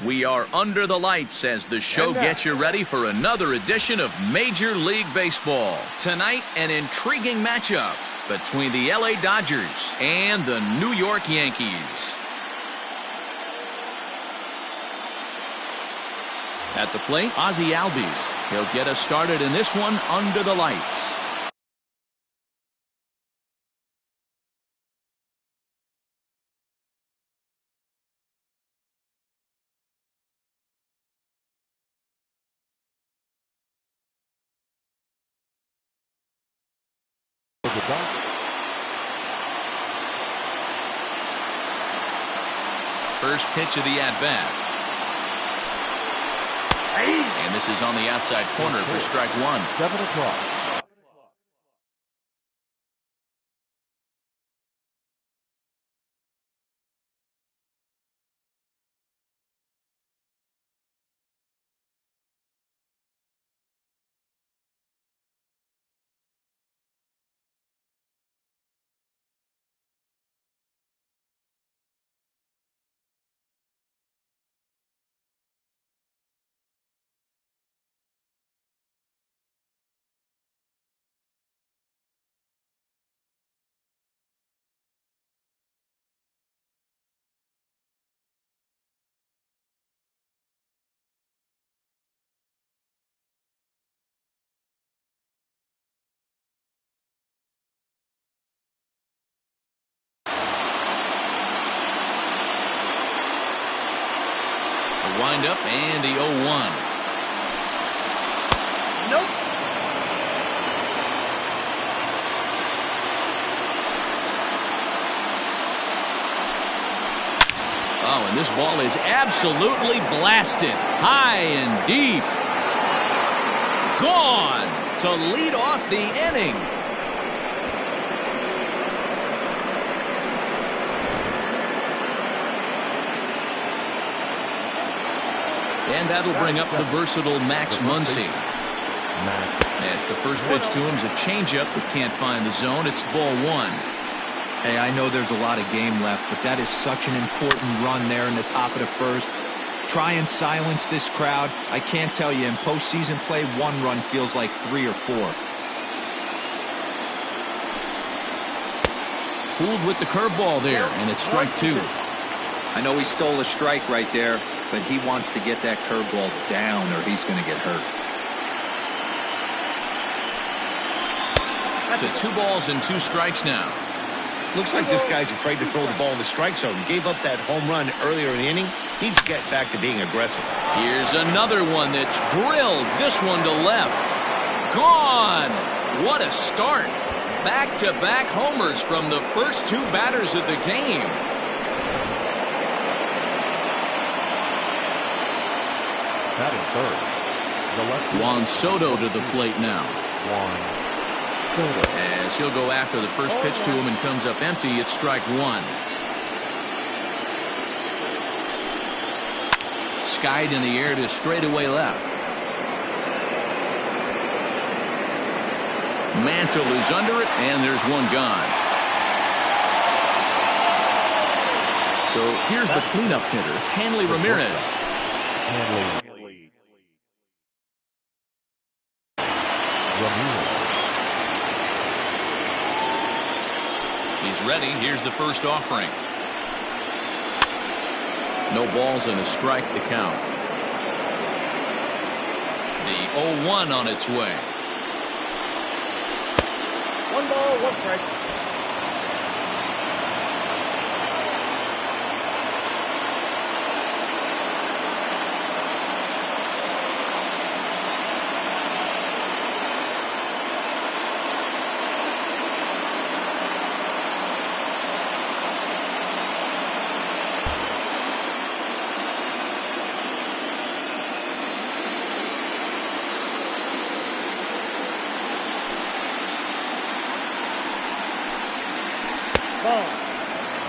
We are under the lights as the show gets you ready for another edition of Major League Baseball. Tonight, an intriguing matchup between the LA Dodgers and the New York Yankees. At the plate, Ozzie Albies. He'll get us started in this one under the lights. First pitch of the at-bat. And this is on the outside corner for strike one. 7 o'clock. Wind up and the 0-1. Nope. Oh, and this ball is absolutely blasted. High and deep. Gone to lead off the inning. And that'll bring up the versatile Max Muncy. As the first pitch to him is a changeup that can't find the zone. It's ball one. Hey, I know there's a lot of game left, but that is such an important run there in the top of the first. Try and silence this crowd. I can't tell you, in postseason play, one run feels like 3 or 4. Fooled with the curveball there, and it's strike two. I know he stole a strike right there, but he wants to get that curveball down or he's going to get hurt. To 2 balls and 2 strikes now. Looks like this guy's afraid to throw the ball in the strike zone. Gave up that home run earlier in the inning. Needs to get back to being aggressive. Here's another one that's drilled. This one to left. Gone. What a start. Back-to-back homers from the first 2 batters of the game. Batting third. Juan Soto to the plate now. Juan Soto. As he'll go after the first pitch to him and comes up empty, it's strike one. Skied in the air to straightaway left. Mantle is under it, and there's one gone. So here's the cleanup hitter, Hanley Ramirez. Hanley. He's ready. Here's the first offering. No balls and a strike to count. The 0-1 on its way. 1 ball, 1 strike.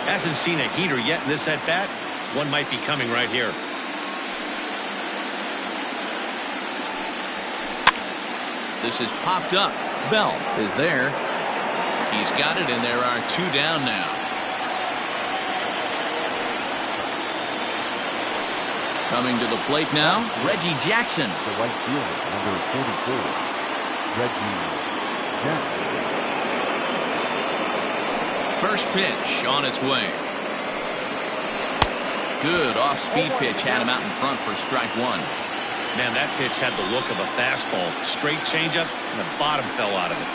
Hasn't seen a heater yet in this at-bat. One might be coming right here. This is popped up. Bell is there. He's got it, and there are 2 down now. Coming to the plate now, Reggie Jackson. The right fielder, number 44, Reggie Jackson. First pitch on its way. Good off-speed pitch had him out in front for strike one. Man, that pitch had the look of a fastball. Straight changeup, and the bottom fell out of it.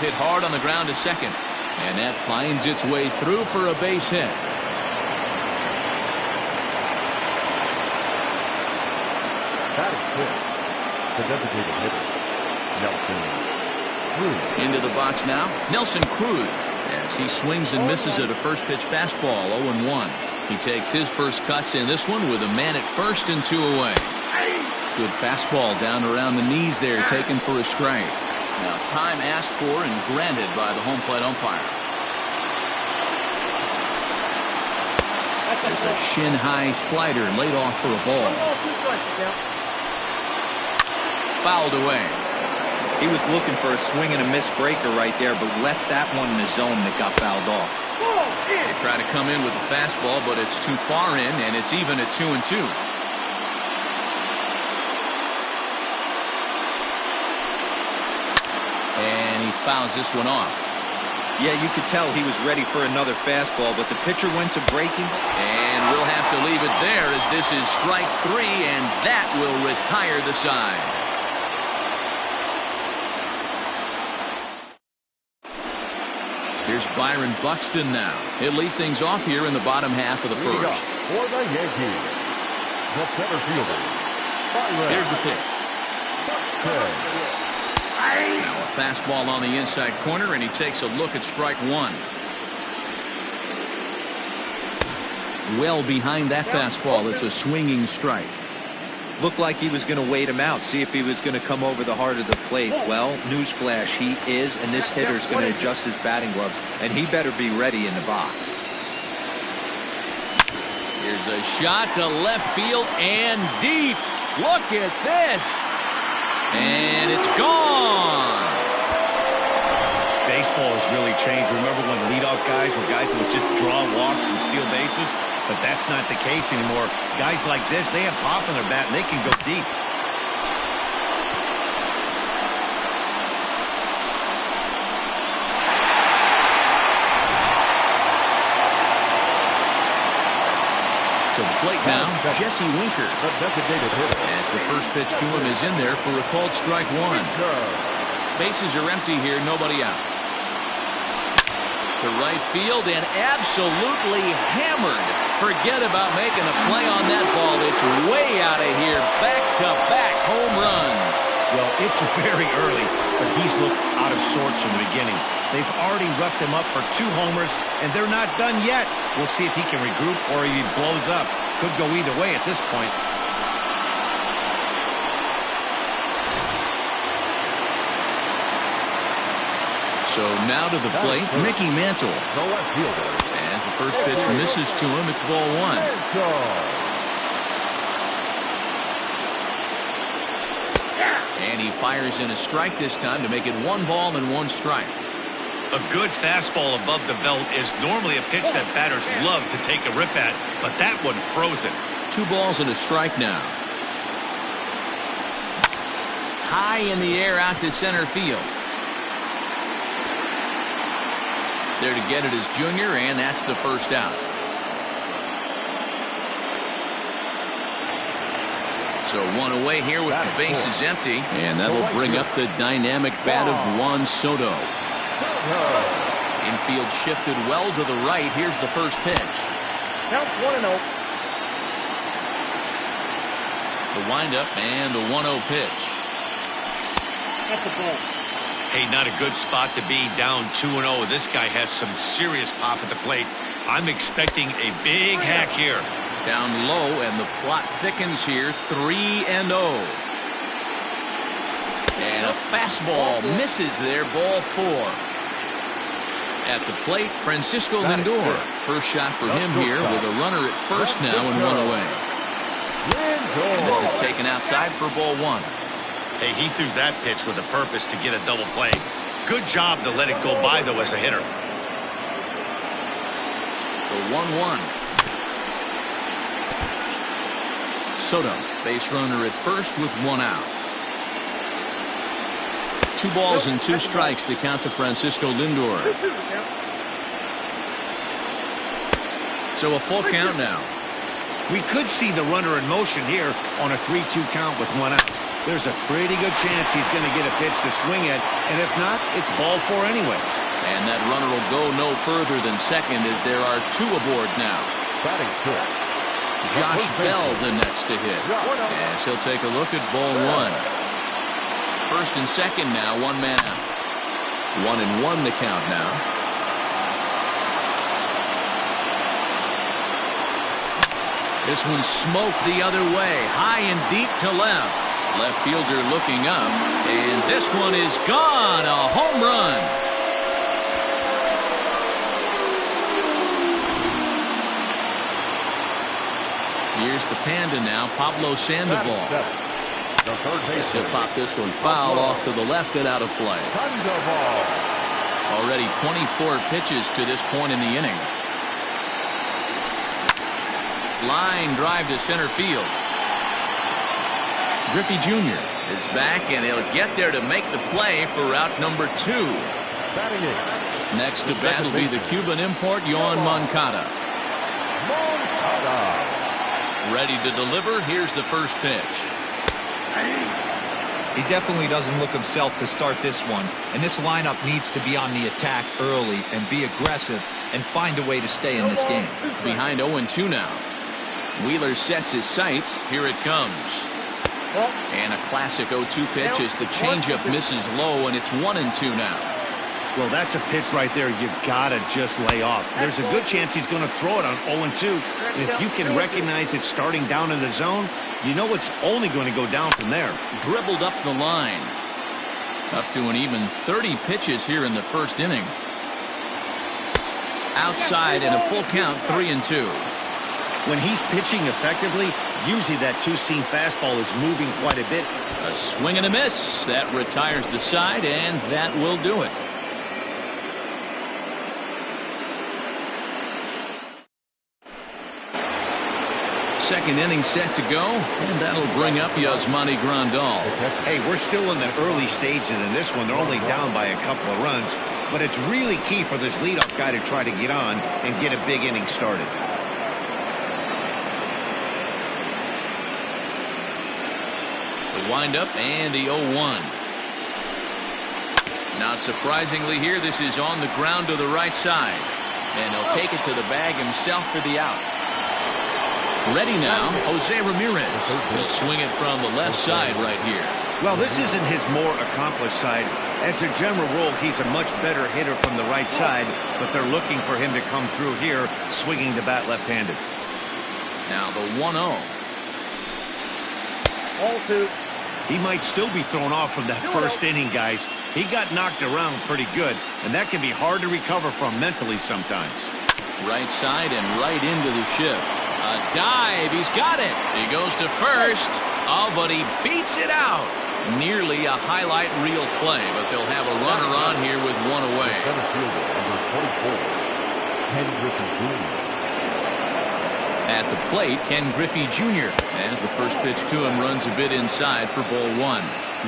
Hit hard on the ground to second. And that finds its way through for a base hit. Batting fifth, the designated hitter, Nelson Cruz. Into the box now, Nelson Cruz. As he swings and misses at a first pitch fastball, 0-1. He takes his first cuts in this one with a man at first and 2 away. Good fastball down around the knees there, taken for a strike. Now time asked for and granted by the home plate umpire. There's a shin-high slider laid off for a ball. Fouled away. He was looking for a swing and a miss breaker right there, but left that one in the zone that got fouled off. They try to come in with the fastball, but it's too far in, and it's even at 2-2. And he fouls this one off. Yeah, you could tell he was ready for another fastball, but the pitcher went to breaking. And we'll have to leave it there as this is strike 3, and that will retire the side. Here's Byron Buxton now. He'll lead things off here in the bottom half of the first. For the Yankees, the center fielder, Byron. Here's the pitch. Buxton. Now a fastball on the inside corner, and he takes a look at strike 1. Well behind that fastball, it's a swinging strike. Looked like he was going to wait him out, see if he was going to come over the heart of the plate. Well, newsflash, he is, and this hitter's going to adjust his batting gloves, and he better be ready in the box. Here's a shot to left field and deep. Look at this. And it's gone. Baseball has really changed. Remember when leadoff guys were guys that would just draw walks and steal bases? But that's not the case anymore. Guys like this, they have pop in their bat and they can go deep. To the plate now, Jesse Winker. The designated hitter. As the first pitch to him is in there for a called strike 1. Bases are empty here, nobody out. To right field and absolutely hammered. Forget about making a play on that ball. It's way out of here. Back-to-back home runs. Well, it's very early, but he's looked out of sorts from the beginning. They've already roughed him up for 2 homers, and they're not done yet. We'll see if he can regroup or if he blows up. Could go either way at this point. So now to the plate, Mickey Mantle. The left fielder. As the first pitch misses to him, it's ball 1. And he fires in a strike this time to make it 1 ball and 1 strike. A good fastball above the belt is normally a pitch that batters love to take a rip at, but that one froze it. 2 balls and a strike now. High in the air out to center field. There to get it is Junior, and that's the first out. So 1 away here with the bases empty, and that'll bring up the dynamic bat of Juan Soto. Infield shifted well to the right. Here's the first pitch. Counts 1-0. The windup and the 1-0 pitch. That's a ball. Hey, not a good spot to be, down 2-0. This guy has some serious pop at the plate. I'm expecting a big hack here. Down low, and the plot thickens here. 3-0. And a fastball misses there. Ball 4. At the plate, Francisco Lindor. First shot for him here with a runner at first now and 1 away. And this is taken outside for ball 1. Hey, he threw that pitch with a purpose to get a double play. Good job to let it go by, though, as a hitter. The 1-1. Soto. Base runner at first with 1 out. 2 balls and 2 strikes the count to Francisco Lindor. So a full count now. We could see the runner in motion here on a 3-2 count with 1 out. There's a pretty good chance he's going to get a pitch to swing at, and if not, it's ball 4 anyways. And that runner will go no further than second as there are 2 aboard now. Batting fifth. Josh Bell the next to hit. As he'll take a look at ball 1. First and second now, 1 man out. 1-1 the count now. This one smoked the other way, high and deep to left. Left fielder looking up, and this one is gone. A home run. Here's the Panda now, Pablo Sandoval. As he'll pop this one foul off to the left and out of play. Already 24 pitches to this point in the inning. Line drive to center field. Griffey Jr. is back, and he'll get there to make the play for route number 2. Next to bat will be the Cuban import, Yoan Moncada. Ready to deliver. Here's the first pitch. He definitely doesn't look himself to start this one, and this lineup needs to be on the attack early and be aggressive and find a way to stay in this game. Behind 0-2 now. Wheeler sets his sights. Here it comes. And a classic 0-2 pitch as the changeup misses low, and it's 1-2 now. Well, that's a pitch right there you've got to just lay off. There's a good chance he's going to throw it on 0-2. And if you can recognize it starting down in the zone, you know it's only going to go down from there. Dribbled up the line. Up to an even 30 pitches here in the first inning. Outside and a full count, 3-2. When he's pitching effectively, usually that 2-seam fastball is moving quite a bit. A swing and a miss. That retires the side, and that will do it. Second inning set to go, and that'll bring up Yasmani Grandal. Hey, we're still in the early stages in this one. They're only down by a couple of runs, but it's really key for this leadoff guy to try to get on and get a big inning started. The windup and the 0-1. Not surprisingly here, this is on the ground to the right side. And he'll take it to the bag himself for the out. Ready now, Jose Ramirez. He'll swing it from the left side right here. Well, this isn't his more accomplished side. As a general rule, he's a much better hitter from the right side, but they're looking for him to come through here, swinging the bat left-handed. Now the 1-0. 0-2. He might still be thrown off from that first inning, guys. He got knocked around pretty good, and that can be hard to recover from mentally sometimes. Right side and right into the shift. A dive. He's got it. He goes to first. Oh, but he beats it out. Nearly a highlight reel play, but they'll have a runner on here with 1 away. At the plate, Ken Griffey Jr. as the first pitch to him runs a bit inside for ball 1.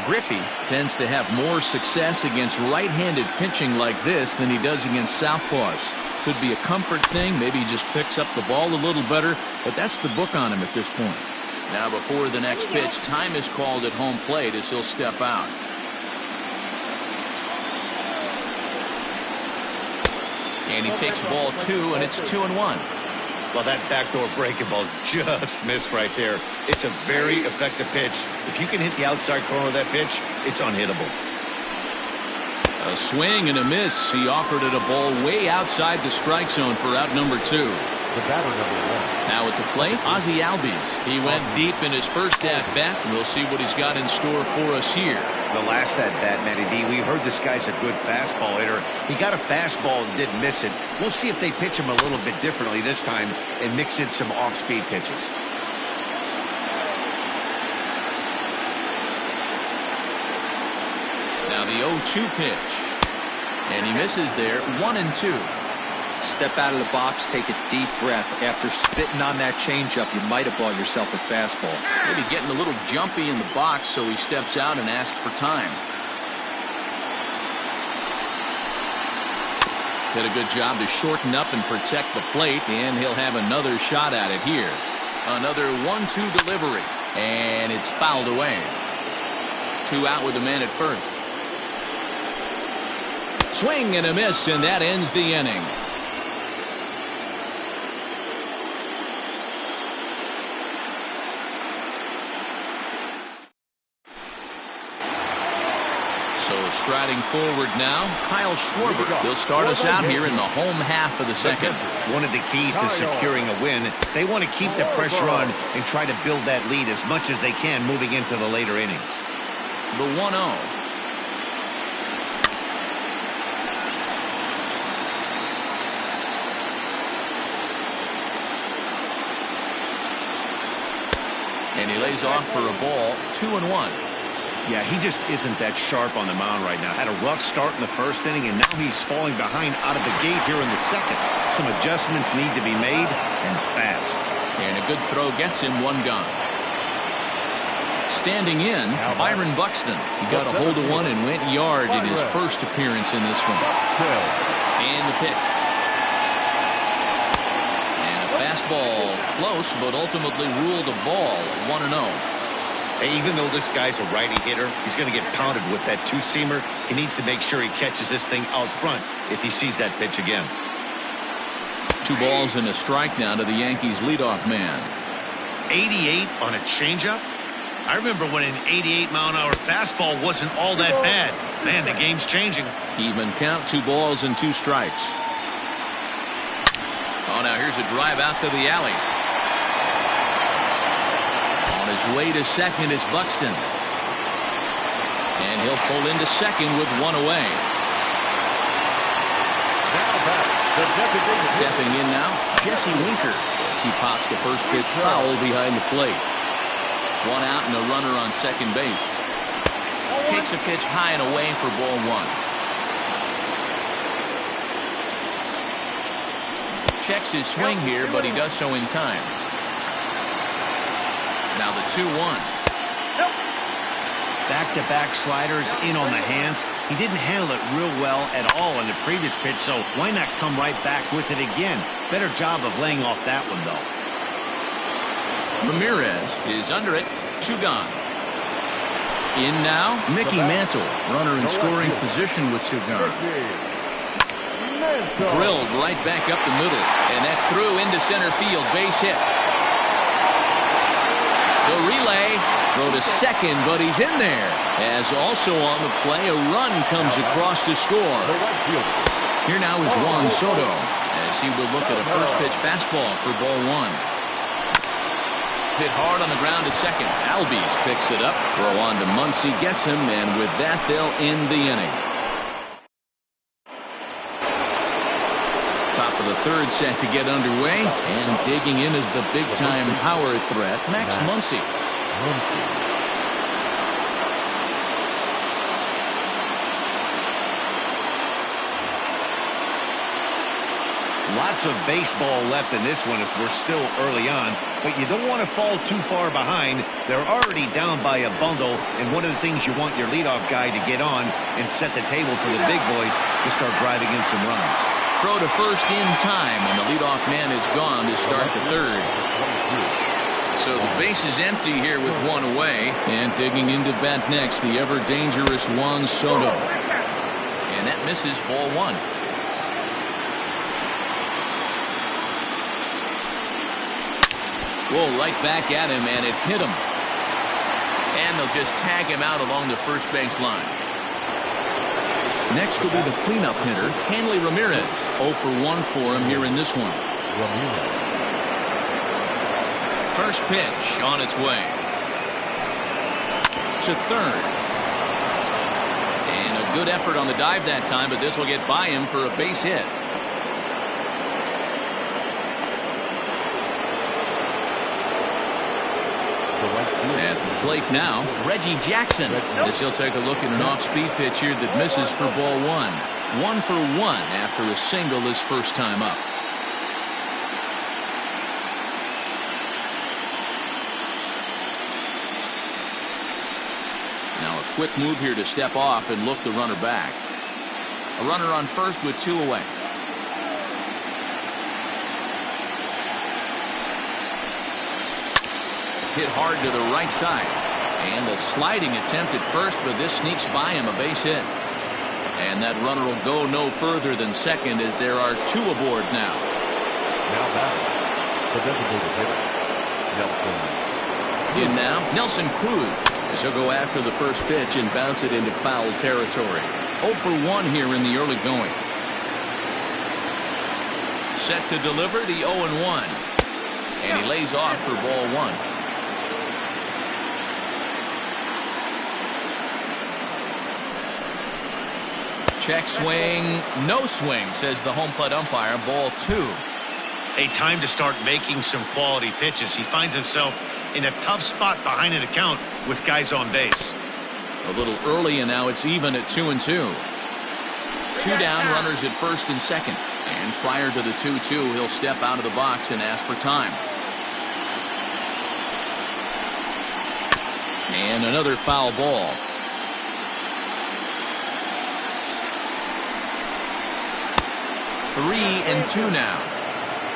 Griffey tends to have more success against right-handed pitching like this than he does against southpaws. Could be a comfort thing. Maybe he just picks up the ball a little better, but that's the book on him at this point. Now before the next pitch, time is called at home plate as he'll step out. And he takes ball 2, and it's 2-1. Well, that backdoor breaking ball just missed right there. It's a very effective pitch. If you can hit the outside corner of that pitch, it's unhittable. A swing and a miss. He offered it a ball way outside the strike zone for out number 2. The batter number 1. Now at the plate, Ozzie Albies. He went deep in his first at-bat. We'll see what he's got in store for us here. The last at-bat, Matty D, we heard this guy's a good fastball hitter. He got a fastball and didn't miss it. We'll see if they pitch him a little bit differently this time and mix in some off-speed pitches. Now the 0-2 pitch. And he misses there, 1-2. Step out of the box, take a deep breath. After spitting on that changeup, you might have bought yourself a fastball. Maybe getting a little jumpy in the box, so he steps out and asks for time. Did a good job to shorten up and protect the plate, and he'll have another shot at it here. Another 1-2 delivery, and it's fouled away. 2 out with the man at first. Swing and a miss, and that ends the inning. So striding forward now, Kyle Schwarber. He'll start us out here in the home half of the second. One of the keys to securing a win, they want to keep the pressure on and try to build that lead as much as they can moving into the later innings. The 1-0. And he lays off for a ball, 2-1. Yeah, he just isn't that sharp on the mound right now. Had a rough start in the first inning, and now he's falling behind out of the gate here in the second. Some adjustments need to be made, and fast. And a good throw gets him 1 gone. Standing in, Byron Buxton. He got a hold of one and went yard in his first appearance in this one. And the pitch. And a fastball close, but ultimately ruled a ball, 1-0. Even though this guy's a righty hitter, he's going to get pounded with that two-seamer. He needs to make sure he catches this thing out front if he sees that pitch again. 2 balls and a strike now to the Yankees leadoff man. 88 on a changeup? I remember when an 88-mile-an-hour fastball wasn't all that bad. Man, the game's changing. Even count, 2 balls and 2 strikes. Oh, now here's a drive out to the alley. On his way to second is Buxton. And he'll pull into second with 1 away. Stepping in now, Jesse Winker as he pops the first pitch foul behind the plate. 1 out and a runner on second base. Takes a pitch high and away for ball 1. Checks his swing here, but he does so in time. Now the 2-1. Back-to-back sliders in on the hands. He didn't handle it real well at all on the previous pitch, so why not come right back with it again? Better job of laying off that one, though. Ramirez is under it. 2 gone. In now, Mickey Mantle. Runner in scoring position with 2 gone. Drilled right back up the middle. And that's through into center field. Base hit. The relay, throw to second, but he's in there. As also on the play, a run comes across to score. Here now is Juan Soto, as he will look at a first pitch fastball for ball 1. Hit hard on the ground to second. Albies picks it up. Throw on to Muncy, gets him, and with that, they'll end the inning. Top of the third set to get underway, and digging in is the big-time power threat, Max Muncy. Lots of baseball left in this one as we're still early on, but you don't want to fall too far behind. They're already down by a bundle, and one of the things you want your leadoff guy to get on and set the table for the big boys to start driving in some runs. Throw to first in time, and the leadoff man is gone to start the third. So the base is empty here with 1 away, and digging into bat next, the ever-dangerous Juan Soto. And that misses ball 1. Whoa, right back at him, and it hit him. And they'll just tag him out along the first base line. Next will be the cleanup hitter, Hanley Ramirez. 0 for 1 for him here in this one. First pitch on its way. To third. And a good effort on the dive that time, but this will get by him for a base hit. At the plate now, Reggie Jackson, as he'll take a look at an off-speed pitch here that misses for ball 1. 1 for 1 after a single his first time up. Now a quick move here to step off and look the runner back. A runner on first with 2 away. Hit hard to the right side. And a sliding attempt at first, but this sneaks by him, a base hit. And that runner will go no further than second as there are 2 aboard now. Now batting, the designated hitter, Nelson. In now, Nelson Cruz, as he'll go after the first pitch and bounce it into foul territory. 0 for 1 here in the early going. Set to deliver the 0-1. And he lays off for ball 1. Check swing, no swing, says the home plate umpire. Ball 2. A time to start making some quality pitches. He finds himself in a tough spot behind an account with guys on base. A little early, and now it's even at 2-2. 2 down, runners at first and second. And prior to the 2-2, he'll step out of the box and ask for time. And another foul ball. 3-2 now.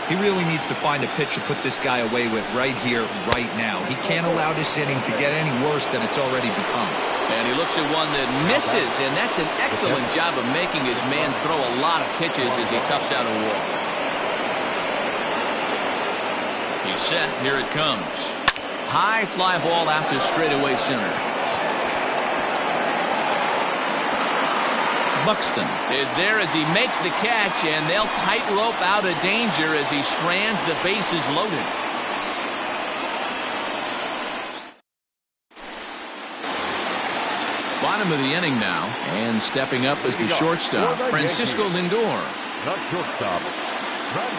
He really needs to find a pitch to put this guy away with right here, right now. He can't allow this inning to get any worse than it's already become. And he looks at one that misses, and that's an excellent job of making his man throw a lot of pitches as he toughs out a wall. He's set. Here it comes. High fly ball out to straightaway center. Buxton is there as he makes the catch, and they'll tightrope out of danger as he strands. The bases loaded. Bottom of the inning now, and stepping up as the shortstop, Francisco Lindor. The shortstop,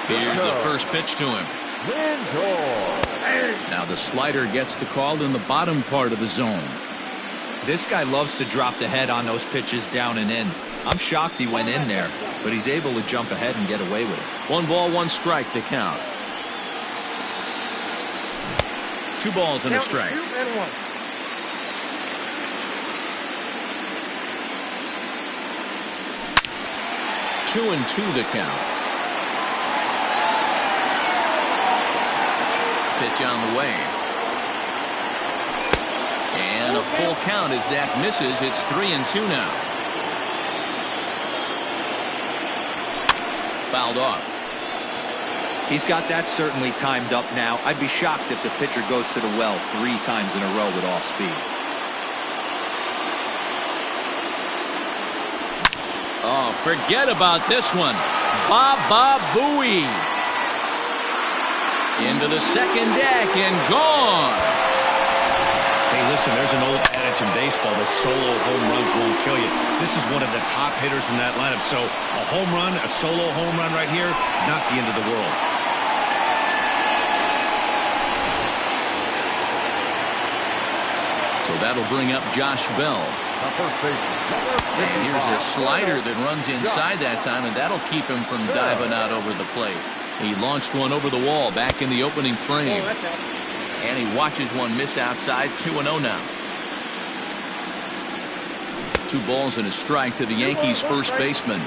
Here's the first pitch to him. Lindor. Now the slider gets the call in the bottom part of the zone. This guy loves to drop the head on those pitches down and in. I'm shocked he went in there, but he's able to jump ahead and get away with it. 1 ball, 1 strike to count. 2 balls and a strike. 2-2 the count. Pitch on the way. And a full count as that misses. It's 3-2 now. Fouled off. He's got that certainly timed up now. I'd be shocked if the pitcher goes to the well 3 times in a row with off speed. Oh, forget about this one. Baba Booey. Into the second deck and gone. Hey, listen, there's an old adage in baseball that solo home runs won't kill you. This is one of the top hitters in that lineup. So a home run, a solo home run right here is not the end of the world. So that'll bring up Josh Bell. And here's a slider that runs inside that time, and that'll keep him from diving out over the plate. He launched one over the wall back in the opening frame. And he watches one miss outside. 2-0 now. 2 balls and a strike to the Yankees' first baseman.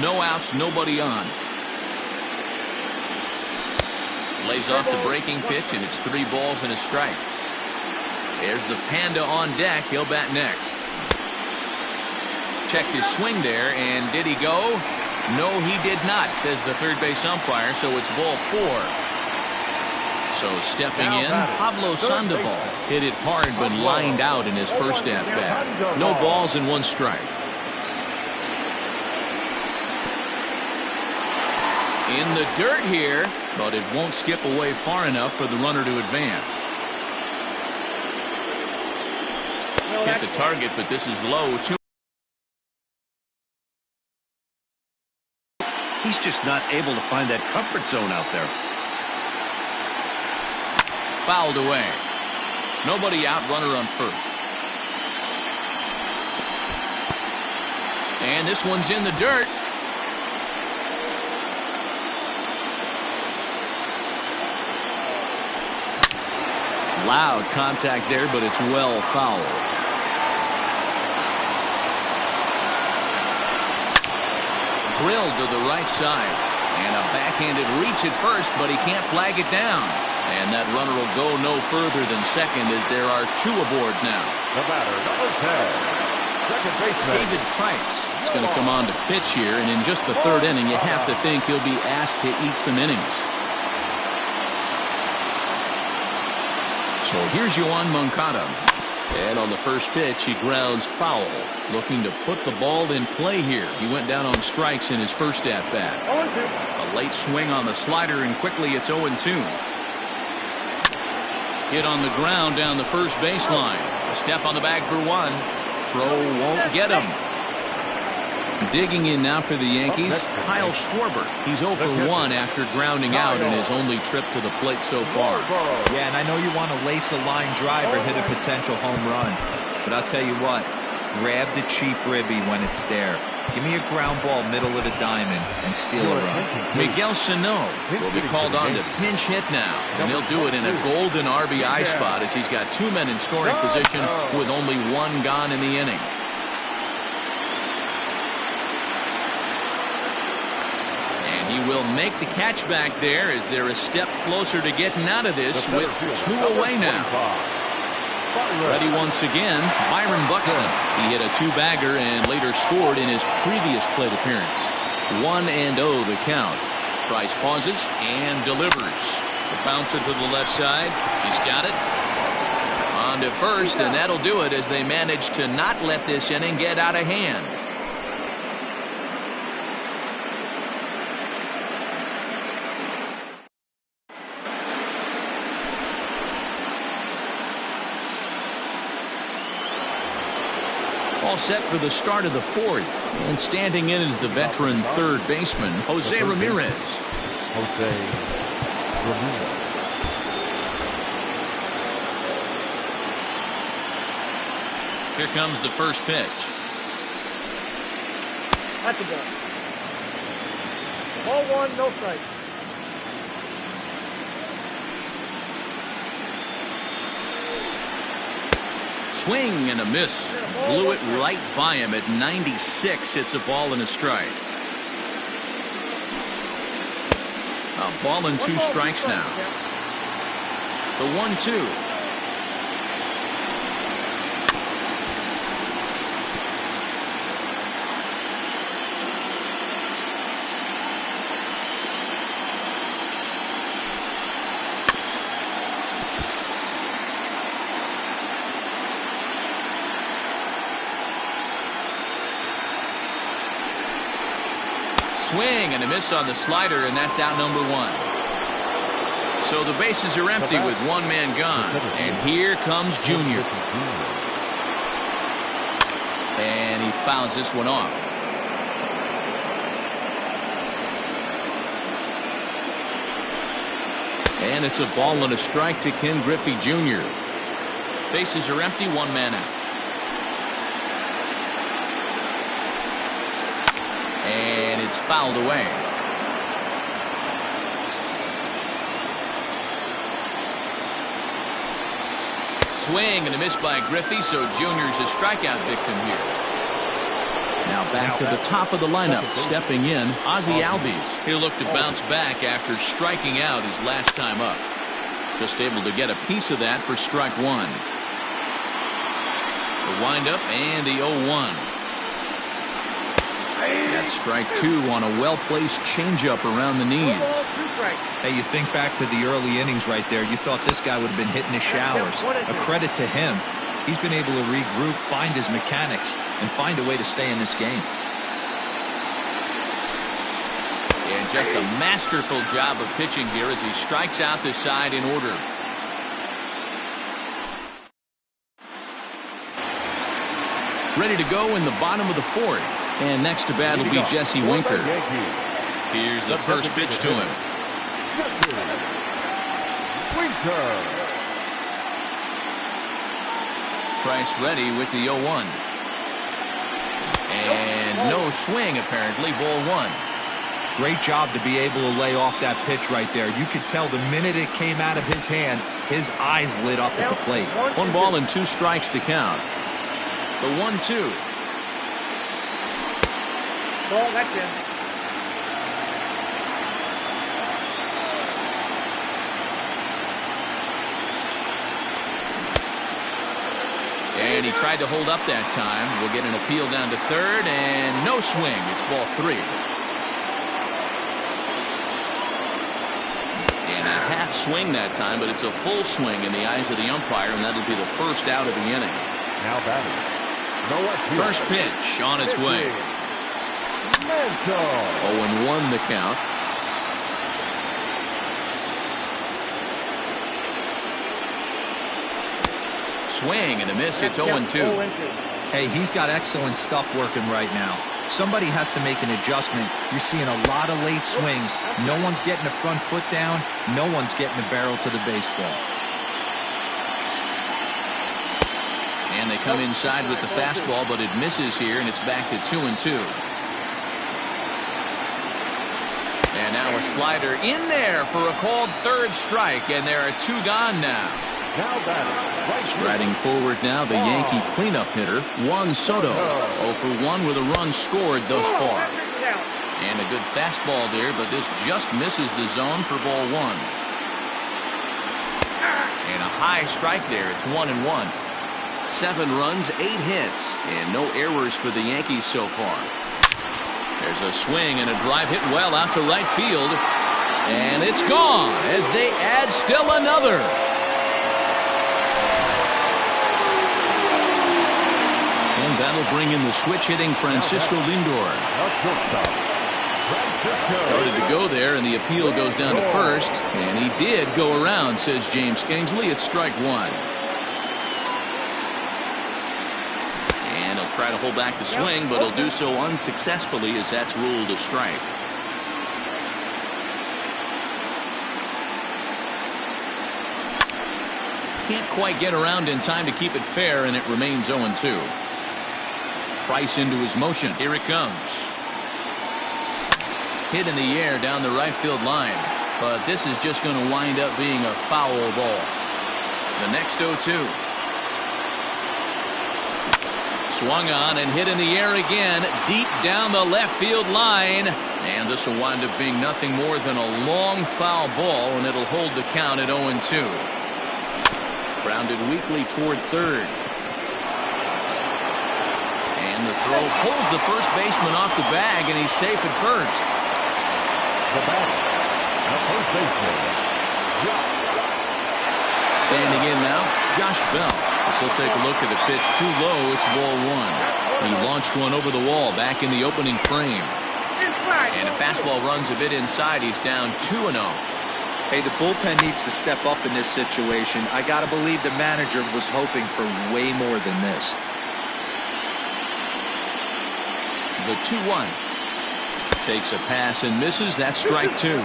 No outs, nobody on. Lays off the breaking pitch, and it's 3 balls and a strike. There's the Panda on deck. He'll bat next. Checked his swing there, and did he go? No, he did not, says the third base umpire, so it's ball 4. So stepping in, Pablo Sandoval hit it hard but lined out in his first at-bat. No balls and 1 strike. In the dirt here, but it won't skip away far enough for the runner to advance. Hit the target, but this is low. He's just not able to find that comfort zone out there. Fouled away. Nobody out, runner on first. And this one's in the dirt. Loud contact there, but it's well fouled. Drilled to the right side. And a backhanded reach at first, but he can't flag it down. And that runner will go no further than second as there are two aboard now. The batter, number 10. Second baseman David Price is going to come on to pitch here, and in just the third inning, you have to think he'll be asked to eat some innings. So here's Yoan Moncada. And on the first pitch, he grounds foul, looking to put the ball in play here. He went down on strikes in his first at-bat. A late swing on the slider, and quickly it's 0-2. Hit on the ground down the first baseline. A step on the bag for one. Throw won't get him. Digging in now for the Yankees, Kyle Schwarber. He's 0 for 1 after grounding out in his only trip to the plate so far. Yeah, and I know you want to lace a line drive or hit a potential home run. But I'll tell you what, grab the cheap ribby when it's there. Give me a ground ball middle of the diamond and steal a run. Miguel Sano will be called on to pinch hit now, and he'll do it in a golden RBI spot as he's got two men in scoring position with only one gone in the inning. And he will make the catch back there as they're a step closer to getting out of this with two away now. Ready once again, Byron Buxton. He hit a two-bagger and later scored in his previous plate appearance. 1-0 the count. Price pauses and delivers. The bouncer to the left side. He's got it. On to first, and that'll do it as they manage to not let this inning get out of hand. All set for the start of the fourth, and standing in is the veteran third baseman, Jose Ramirez. Here comes the first pitch. That's a ball. Ball one, no strike. Swing and a miss. Blew it right by him at 96. It's a ball and a strike. A ball and two strikes now. The 1-2. Swing and a miss on the slider, and that's out number one. So the bases are empty with one man gone. And here comes Junior. And he fouls this one off. And it's a ball and a strike to Ken Griffey Jr. Bases are empty, one man out. And it's fouled away. Swing and a miss by Griffey, so Junior's a strikeout victim here. Now back to the top of the lineup, stepping in, Ozzie Albies. He'll look to bounce back after striking out his last time up. Just able to get a piece of that for strike one. The windup and the 0-1. That's strike two on a well-placed changeup around the knees. Hey, you think back to the early innings right there. You thought this guy would have been hitting the showers. A credit to him. He's been able to regroup, find his mechanics, and find a way to stay in this game. And just a masterful job of pitching here as he strikes out the side in order. Ready to go in the bottom of the fourth. And next to bat will be Jesse Winker. Here's the first pitch to him. Price ready with the 0-1. And no no swing, apparently. Ball one. Great job to be able to lay off that pitch right there. You could tell the minute it came out of his hand, his eyes lit up at the plate. 1 ball and 2 strikes to count. The 1-2. Ball, that's in. And he tried to hold up that time. We'll get an appeal down to third, and no swing. It's ball 3. And a half swing that time, but it's a full swing in the eyes of the umpire, and that'll be the first out of the inning. Now batting. First pitch on its way. 0-1 the count. Swing and a miss. It's 0-2. Hey, he's got excellent stuff working right now. Somebody has to make an adjustment. You're seeing a lot of late swings. No one's getting the front foot down. No one's getting the barrel to the baseball. And they come inside with the fastball, but it misses here, and it's back to 2-2. And now a slider in there for a called third strike, and there are 2 gone now. Striding forward now, the Yankee cleanup hitter, Juan Soto. 0 for 1 with a run scored thus far. And a good fastball there, but this just misses the zone for ball 1. And a high strike there. It's 1-1. 7 runs, 8 hits, and no errors for the Yankees so far. There's a swing and a drive hit well out to right field. And it's gone as they add still another. And that'll bring in the switch-hitting Francisco Lindor. Started to go there, and the appeal goes down to first. And he did go around, says James Kingsley. It's strike 1. And he'll try to hold back the swing, but he'll do so unsuccessfully as that's ruled a strike. Can't quite get around in time to keep it fair, and it remains 0-2. Price into his motion. Here it comes. Hit in the air down the right field line, but this is just going to wind up being a foul ball. The next 0-2. Swung on and hit in the air again, deep down the left field line, and this will wind up being nothing more than a long foul ball, and it'll hold the count at 0-2. Grounded weakly toward third. And the throw pulls the first baseman off the bag, and he's safe at first. The first baseman. Standing in now, Josh Bell. As he'll take a look at the pitch. Too low. It's ball 1. He launched one over the wall back in the opening frame. And a fastball runs a bit inside. He's down 2-0. Hey, the bullpen needs to step up in this situation. I got to believe the manager was hoping for way more than this. The 2-1. Takes a pass and misses. That's strike 2.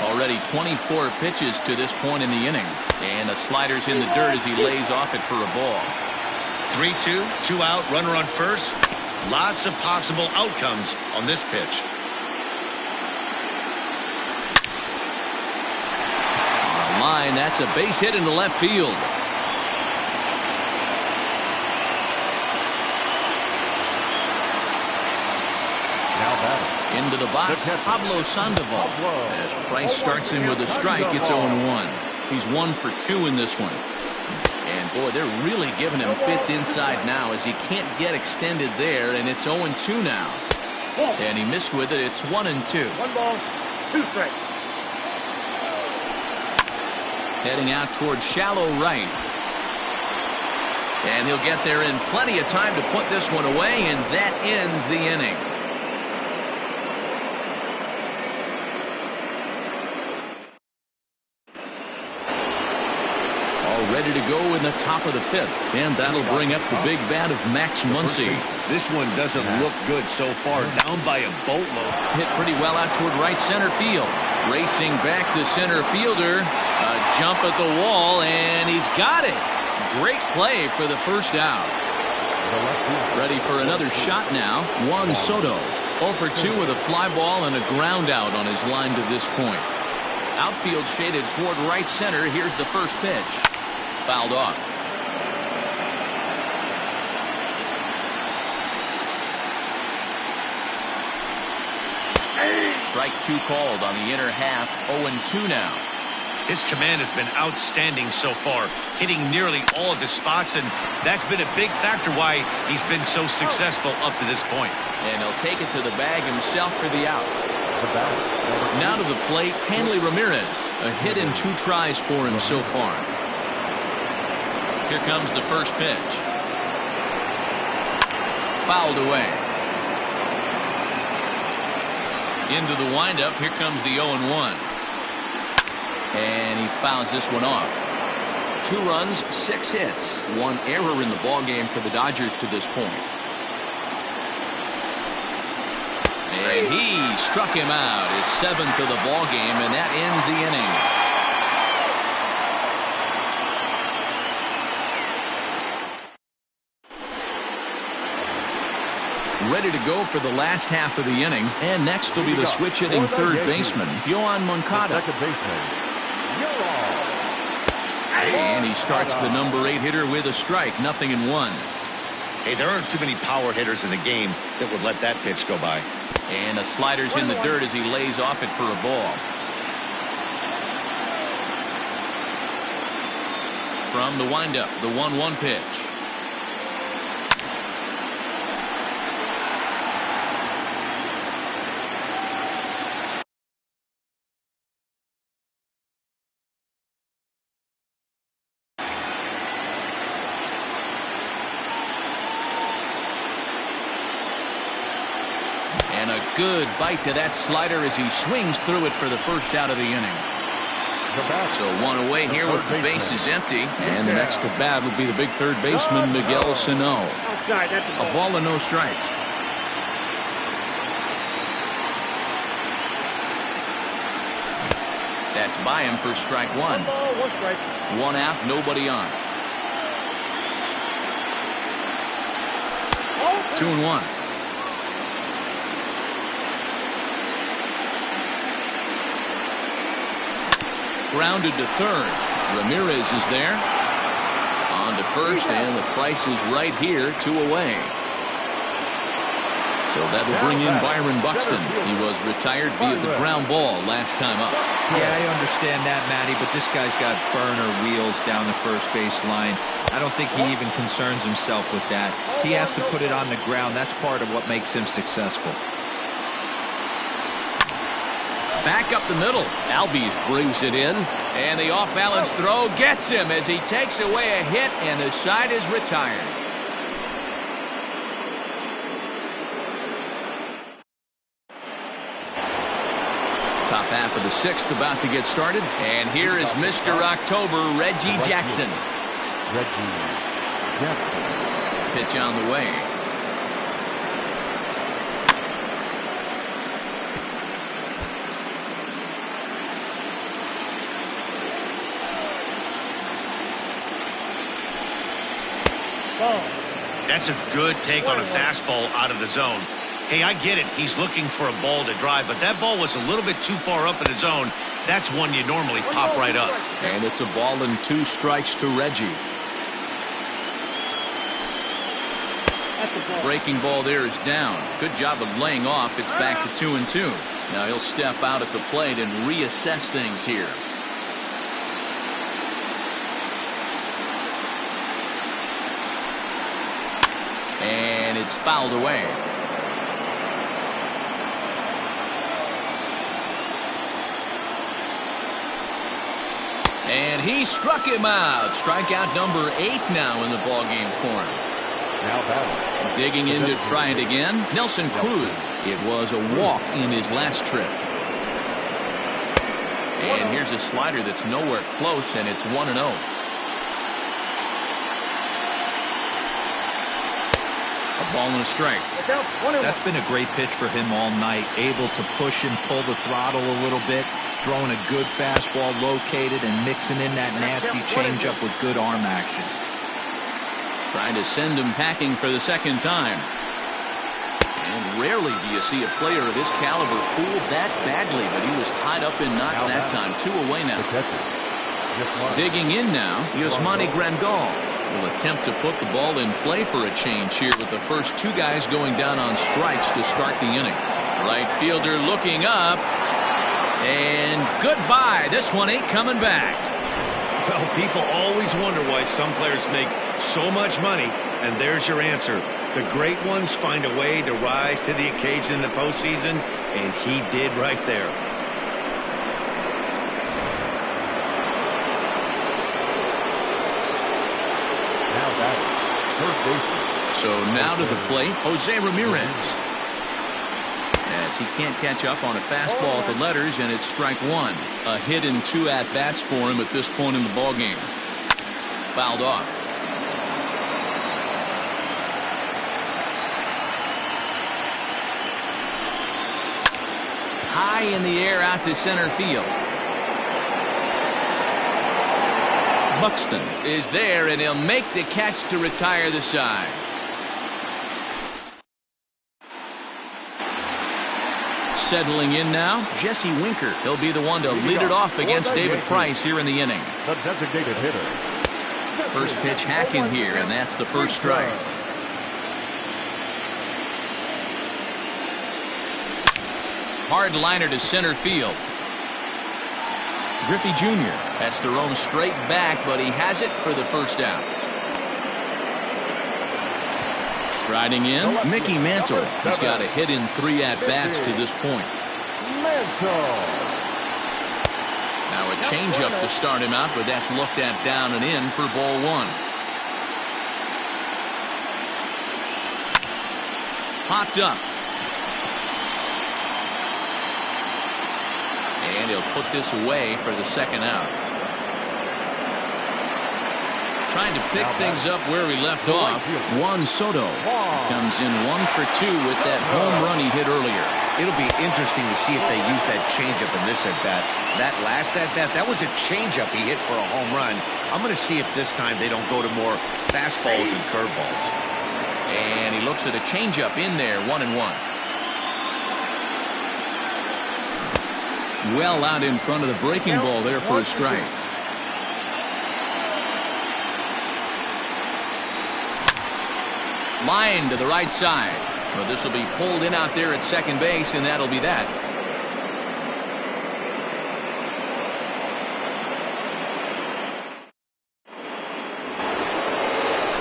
Already 24 pitches to this point in the inning. And the slider's in the dirt as he lays off it for a ball. 3-2, 2 out, runner on first. Lots of possible outcomes on this pitch. On the line, that's a base hit into left field. Into the box, Pablo Sandoval. As Price starts in with a strike, it's 0-1. He's 1 for 2 in this one. And boy, they're really giving him fits inside now as he can't get extended there, and it's 0-2 now. And he missed with it. It's 1-2. 1 ball, 2 strikes. Heading out towards shallow right. And he'll get there in plenty of time to put this one away, and that ends the inning. Ready to go in the top of the 5th, and that'll bring up the big bat of Max Muncy. This one doesn't look good so far, down by a boatload. Hit pretty well out toward right center field. Racing back the center fielder, a jump at the wall, and he's got it. Great play for the first out. Ready for another shot now. Juan Soto. 0 for 2 with a fly ball and a ground out on his line to this point. Outfield shaded toward right center. Here's the first pitch. Fouled off. Strike 2 called on the inner half. 0-2 now. His command has been outstanding so far, hitting nearly all of his spots, and that's been a big factor why he's been so successful up to this point. And he'll take it to the bag himself for the out. Now to the plate, Hanley Ramirez. A hit in 2 tries for him so far. Here comes the first pitch. Fouled away. Into the windup. Here comes the 0-1. And he fouls this one off. 2 runs, 6 hits. 1 error in the ballgame for the Dodgers to this point. And he struck him out, his 7th of the ballgame, and that ends the inning. Ready to go for the last half of the inning. And next will be the switch-hitting third baseman, Yoan Moncada. And he starts the number 8 hitter with a strike, 0-1. Hey, there aren't too many power hitters in the game that would let that pitch go by. And a slider's in the dirt as he lays off it for a ball. From the windup, the 1-1 pitch. And a good bite to that slider as he swings through it for the first out of the inning. So 1 away here with the bases empty. And the next to bat would be the big third baseman, Miguel Sano. A ball and no strikes. That's by him for strike 1. 1 ball, 1 strike. 1 out, nobody on. 2-1. Grounded to third. Ramirez is there. On to first, and the price is right here, 2 away. So that'll bring in Byron Buxton. He was retired via the ground ball last time up. Yeah, I understand that, Matty, but this guy's got burner wheels down the first base line. I don't think he even concerns himself with that. He has to put it on the ground. That's part of what makes him successful. Back up the middle. Albies brings it in. And the off-balance throw gets him as he takes away a hit, and the side is retired. Top half of the 6th about to get started. And here is Mr. October, Reggie Jackson. Pitch on the way. That's a good take on a fastball out of the zone. Hey, I get it. He's looking for a ball to drive, but that ball was a little bit too far up in the zone. That's one you normally pop right up. And it's a ball and 2 strikes to Reggie. Breaking ball there is down. Good job of laying off. It's back to 2-2. Now he'll step out at the plate and reassess things here. And it's fouled away. And he struck him out. Strikeout number 8 now in the ballgame for him. Digging in to try it again, Nelson Cruz. It was a walk in his last trip. And here's a slider that's nowhere close, and it's 1-0. A ball and a strike. That's been a great pitch for him all night. Able to push and pull the throttle a little bit. Throwing a good fastball located and mixing in that nasty changeup with good arm action. Trying to send him packing for the second time. And rarely do you see a player of his caliber fooled that badly, but he was tied up in knots that time. 2 away now. Digging in now, Yasmani Grandal will attempt to put the ball in play for a change here with the first 2 guys going down on strikes to start the inning. Right fielder looking up. And goodbye. This one ain't coming back. Well, people always wonder why some players make so much money, and there's your answer. The great ones find a way to rise to the occasion in the postseason, and he did right there. Now batting, third baseman. So now to the plate, Jose Ramirez. As he can't catch up on a fastball at the letters, and it's strike 1. A hit and 2 at-bats for him at this point in the ballgame. Fouled off. High in the air out to center field. Buxton is there, and he'll make the catch to retire the side. Settling in now, Jesse Winker. He'll be the one to lead it off against David Price here in the inning. The designated hitter. First pitch hacking here, and that's the first strike. Hard liner to center field. Griffey Jr. has to roam straight back, but he has it for the first out. Striding in, Mickey Mantle. He's got a hit in 3 at-bats to this point. Now a changeup to start him out, but that's looked at down and in for ball 1. Popped up. And he'll put this away for the second out. Trying to pick things up where he left off. Juan Soto comes in 1 for 2 with that home run he hit earlier. It'll be interesting to see if they use that changeup in this at-bat. That last at-bat, that was a changeup he hit for a home run. I'm going to see if this time they don't go to more fastballs and curveballs. And he looks at a changeup in there, 1-1. Well out in front of the breaking ball there for a strike. Line to the right side. Well, this will be pulled in out there at second base, and that'll be that.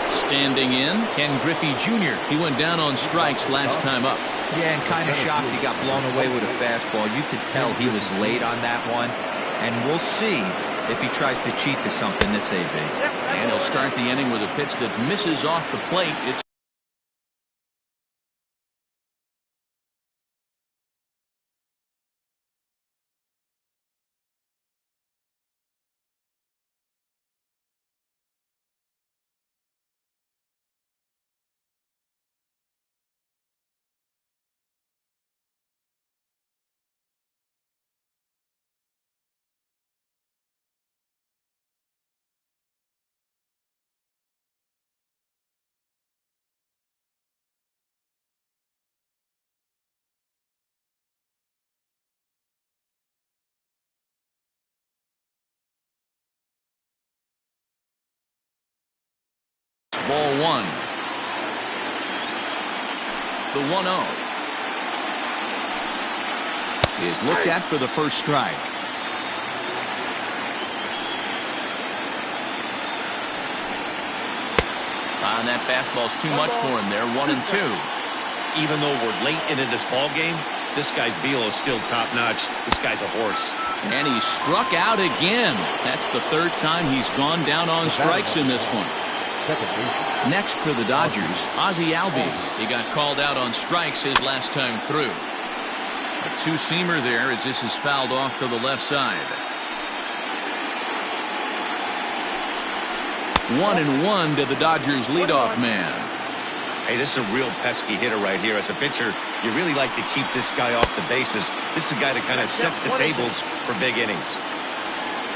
Standing in, Ken Griffey Jr. He went down on strikes last time up. Yeah, and kind of shocked he got blown away with a fastball. You could tell he was late on that one. And we'll see if he tries to cheat to something this AB. And he'll start the inning with a pitch that misses off the plate. It's ball 1. The 1-0 is looked at for the first strike. And that fastball's too much for him there. 1-2. Even though we're late into this ball game, this guy's velo is still top-notch. This guy's a horse. And he struck out again. That's the 3rd time he's gone down on strikes in this one. Next for the Dodgers, Ozzie Albies. He got called out on strikes his last time through. A 2-seamer there as this is fouled off to the left side. 1-1 to the Dodgers leadoff man. Hey, this is a real pesky hitter right here. As a pitcher, you really like to keep this guy off the bases. This is a guy that kind of sets the tables for big innings.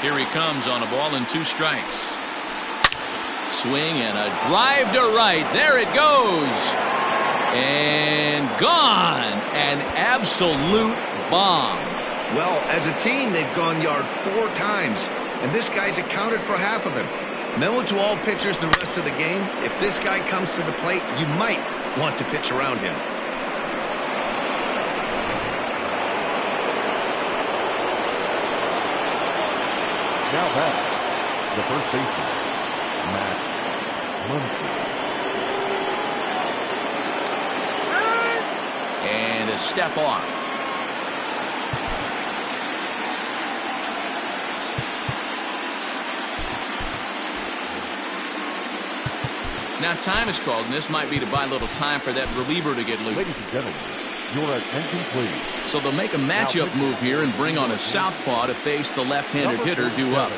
Here he comes on a ball and 2 strikes. swing and a drive to right. There it goes. And gone. An absolute bomb. Well, as a team, they've gone yard 4 times, and this guy's accounted for half of them. Memo to all pitchers the rest of the game. If this guy comes to the plate, you might want to pitch around him. Now back, the first baseman, Max Muncy. And a step off. Now time is called, and this might be to buy a little time for that reliever to get loose. Ladies and gentlemen, your attention please. So they'll make a matchup move here and bring on a southpaw to face the left-handed hitter due up.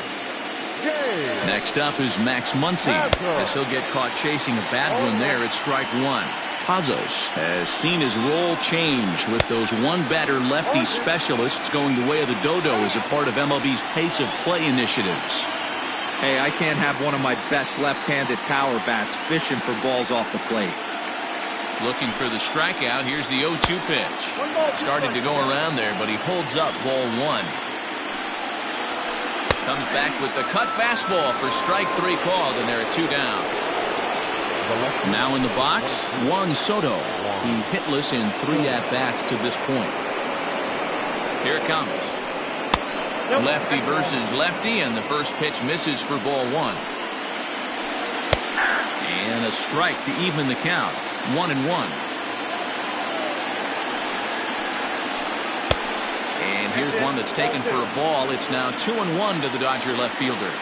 Next up is Max Muncy, as he'll get caught chasing a bad one there at strike 1. Pazos has seen his role change with those one-batter lefty specialists going the way of the dodo as a part of MLB's pace of play initiatives. Hey, I can't have one of my best left-handed power bats fishing for balls off the plate. Looking for the strikeout. Here's the 0-2 pitch. Starting to go around there, but he holds up ball 1. Comes back with the cut fastball for strike 3 called, and there are 2 down. Now in the box, Juan Soto. He's hitless in 3 at-bats to this point. Here it comes. Lefty versus lefty, and the first pitch misses for ball 1. And a strike to even the count. 1-1. And here's one that's taken for a ball. It's now 2-1 to the Dodger left fielder.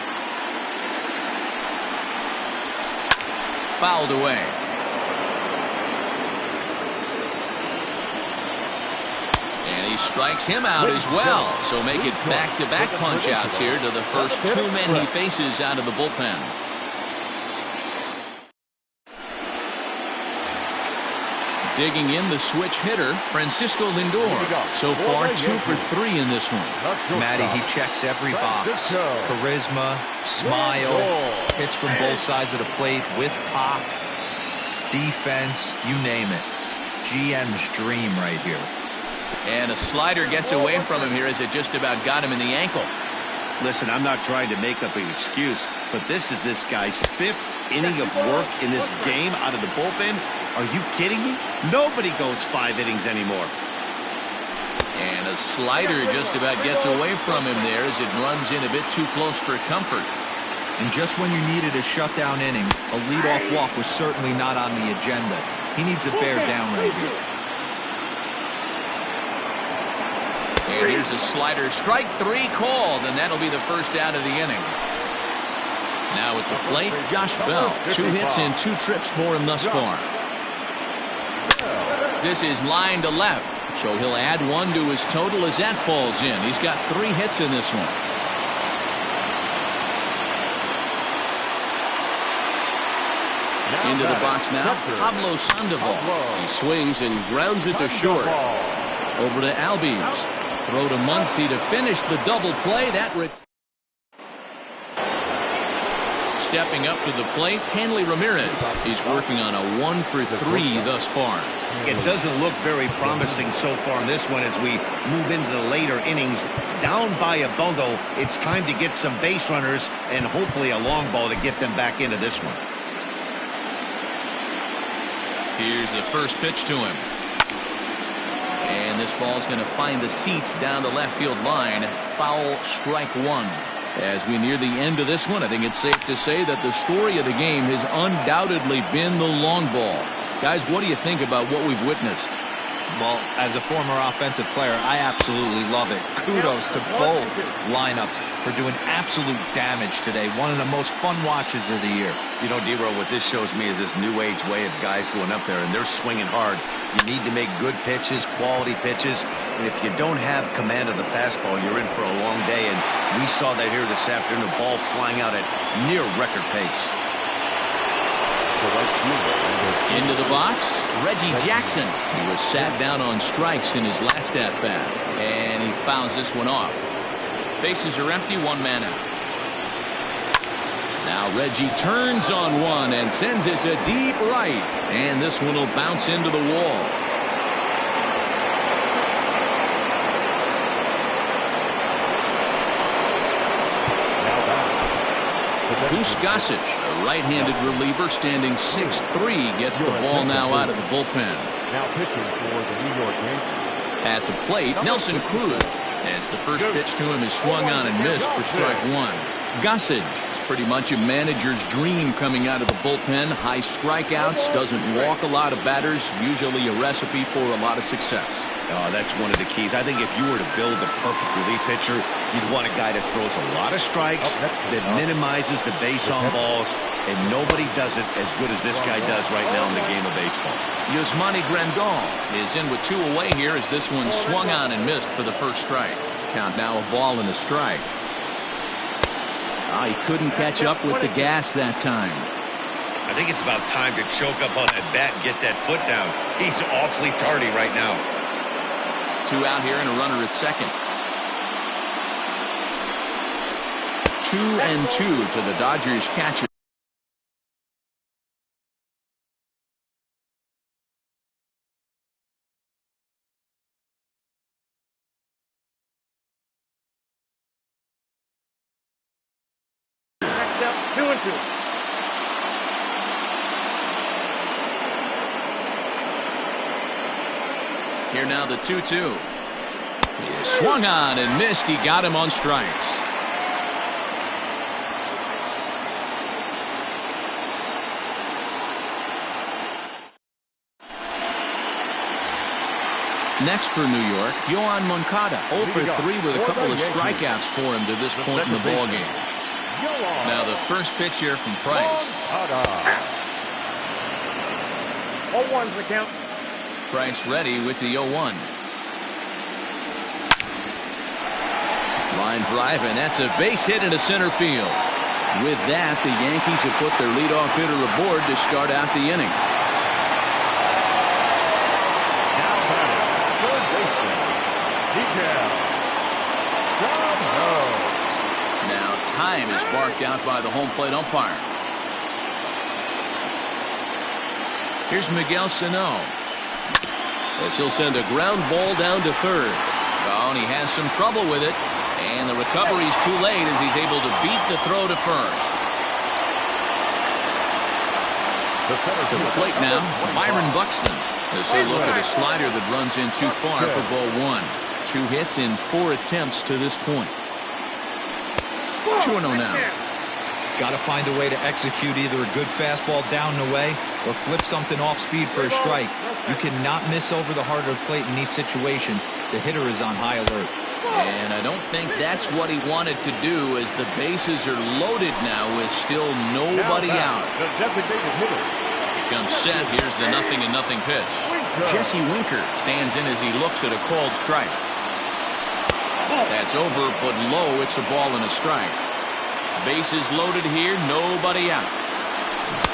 Fouled away. And he strikes him out as well. So make it back-to-back punch-outs here to the first 2 men he faces out of the bullpen. Digging in the switch hitter, Francisco Lindor. So far, 2 for 3 in this one. Matty, he checks every box. Charisma, smile, hits from both sides of the plate with pop, defense, you name it. GM's dream right here. And a slider gets away from him here as it just about got him in the ankle. Listen, I'm not trying to make up an excuse, but this is this guy's 5th inning of work in this game out of the bullpen. Are you kidding me? Nobody goes 5 innings anymore. And a slider just about gets away from him there as it runs in a bit too close for comfort. And just when you needed a shutdown inning, a leadoff walk was certainly not on the agenda. He needs to bear down right here. And here's a slider. Strike 3 called, and that'll be the first out of the inning. Now at the plate, Josh Bell. 2 hits and 2 trips for him thus far. This is line to left, so he'll add 1 to his total as that falls in. He's got 3 hits in this one. Into the box now, Pablo Sandoval. He swings and grounds it to short. Over to Albies. Throw to Muncy to finish the double play. Stepping up to the plate, Hanley Ramirez. He's working on a 1 for 3 thus far. It doesn't look very promising so far in this one as we move into the later innings. Down by a bundle, it's time to get some base runners and hopefully a long ball to get them back into this one. Here's the first pitch to him. And this ball's going to find the seats down the left field line. Foul, strike 1. As we near the end of this one, I think it's safe to say that the story of the game has undoubtedly been the long ball. Guys, what do you think about what we've witnessed? Well, as a former offensive player, I absolutely love it. Kudos to both lineups for doing absolute damage today. One of the most fun watches of the year. You know, D-Row, what this shows me is this new age way of guys going up there, and they're swinging hard. You need to make good pitches, quality pitches, and if you don't have command of the fastball, you're in for a long day, and we saw that here this afternoon, the ball flying out at near record pace. Into the box, Reggie Jackson. He was sat down on strikes in his last at-bat, and he fouls this one off. Bases are empty, 1 man out. Now Reggie turns on one and sends it to deep right. And this one will bounce into the wall. Goose Gossage, a right-handed reliever standing 6'3", gets the ball now out of the bullpen. Now pitching for the New York Yankees. At the plate, Nelson Cruz, as the first pitch to him is swung on and missed for strike one. Gossage is pretty much a manager's dream coming out of the bullpen. High strikeouts, doesn't walk a lot of batters, usually a recipe for a lot of success. Oh, that's one of the keys. I think if you were to build a perfect relief pitcher, you'd want a guy that throws a lot of strikes, that minimizes the base on balls, and nobody does it as good as this guy does right now in the game of baseball. Yasmani Grandal is in with 2 away here as this one swung on and missed for the first strike. Count now a ball and a strike. He couldn't catch up with the gas that time. I think it's about time to choke up on that bat and get that foot down. He's awfully tardy right now. 2 out here and a runner at second. 2-2 to the Dodgers catcher. Next up, 2-2. Here now the 2-2. He swung on and missed. He got him on strikes. Next for New York, Yoan Moncada, 0 for 3 with a couple of strikeouts for him to this point in the ballgame. Now the first pitch here from Price. 0-1's the count. Price ready with the 0-1. Line drive, and that's a base hit into center field. With that, the Yankees have put their leadoff hitter aboard to start out the inning. Now time is marked out by the home plate umpire. Here's Miguel Sano, as he'll send a ground ball down to third. Oh, and he has some trouble with it, and the recovery's too late as he's able to beat the throw to first. To the plate now, Byron Buxton, as he'll look at a slider that runs in too far for ball 1. 2 hits in 4 attempts to this point. 2-0 now. Got to find a way to execute either a good fastball down and away or flip something off speed for a strike. You cannot miss over the heart of the plate in these situations. The hitter is on high alert. And I don't think that's what he wanted to do, as the bases are loaded now with still nobody out. Here comes Seth. Here's the 0-0 pitch. Jesse Winker stands in as he looks at a called strike. That's over, but low. It's a ball and a strike. Bases loaded here, nobody out.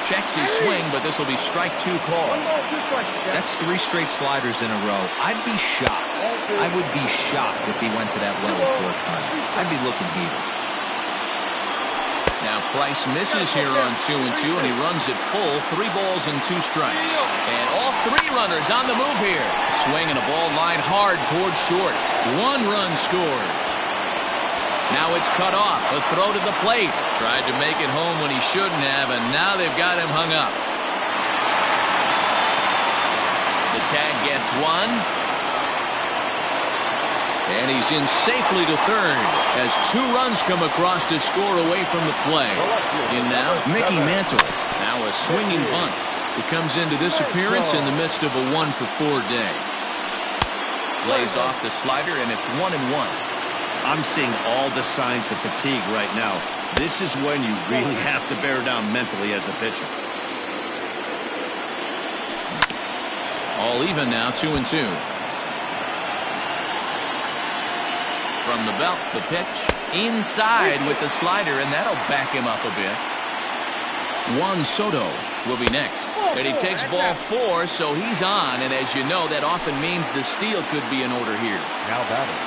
Checks his swing, but this will be strike 2 call. That's 3 straight sliders in a row. I'd be shocked. I would be shocked if he went to that well a 4th time. I'd be looking heated. Now Price misses here on 2-2, and he runs it full. 3 balls and 2 strikes. And all 3 runners on the move here. Swinging a ball line hard towards short. 1 run scores. Now it's cut off. A throw to the plate. Tried to make it home when he shouldn't have, and now they've got him hung up. The tag gets 1. And he's in safely to third as 2 runs come across to score away from the play. In now, Mickey Mantle. Now a swinging bunt. He comes into this appearance in the midst of a 1-for-4 day. Lays off the slider, and it's 1-1. I'm seeing all the signs of fatigue right now. This is when you really have to bear down mentally as a pitcher. All even now, 2-2. From the belt, the pitch inside with the slider, and that'll back him up a bit. Juan Soto will be next. And he takes ball 4, so he's on, and as you know, that often means the steal could be in order here. Now batting,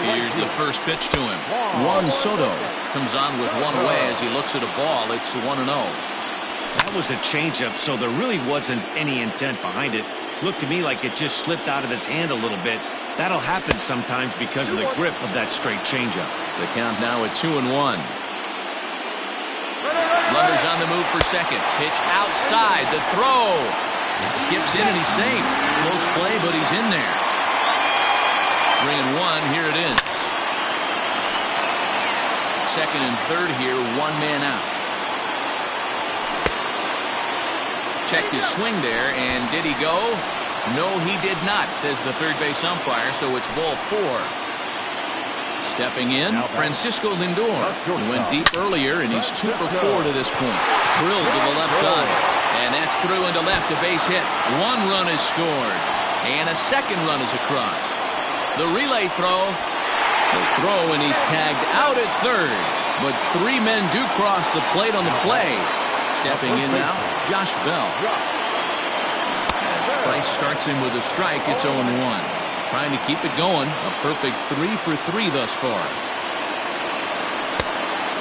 Here's the first pitch to him. Juan Soto comes on with one away as he looks at a ball. It's 1-0. That was a changeup, so there really wasn't any intent behind it. Looked to me like it just slipped out of his hand a little bit. That'll happen sometimes because of the grip of that straight changeup. The count now at 2-1. Runners on the move for second. Pitch outside. The throw. It skips in and he's safe. Close play, but he's in there. 3-1. Here it is. Second and third here. One man out. Checked his swing there, and did he go? No, he did not, says the third base umpire, so it's ball 4. Stepping in, Francisco Lindor. He went deep earlier, and he's 2 for 4 to this point. Drilled to the left side, and that's through into left, a base hit. 1 run is scored, and a second run is across. The relay throw. The throw, and he's tagged out at third, but 3 men do cross the plate on the play. Stepping in now, Josh Bell. As Price starts him with a strike, it's 0-1. Trying to keep it going. A perfect 3 for 3 thus far.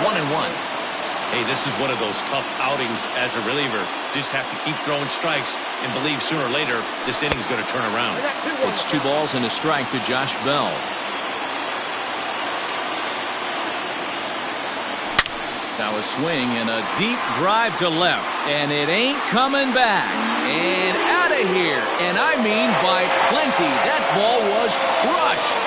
1-1. Hey, this is one of those tough outings as a reliever. Just have to keep throwing strikes and believe sooner or later this inning's going to turn around. It's 2 balls and a strike to Josh Bell. Now a swing and a deep drive to left, and it ain't coming back. And out of here, and I mean by plenty. That ball was crushed.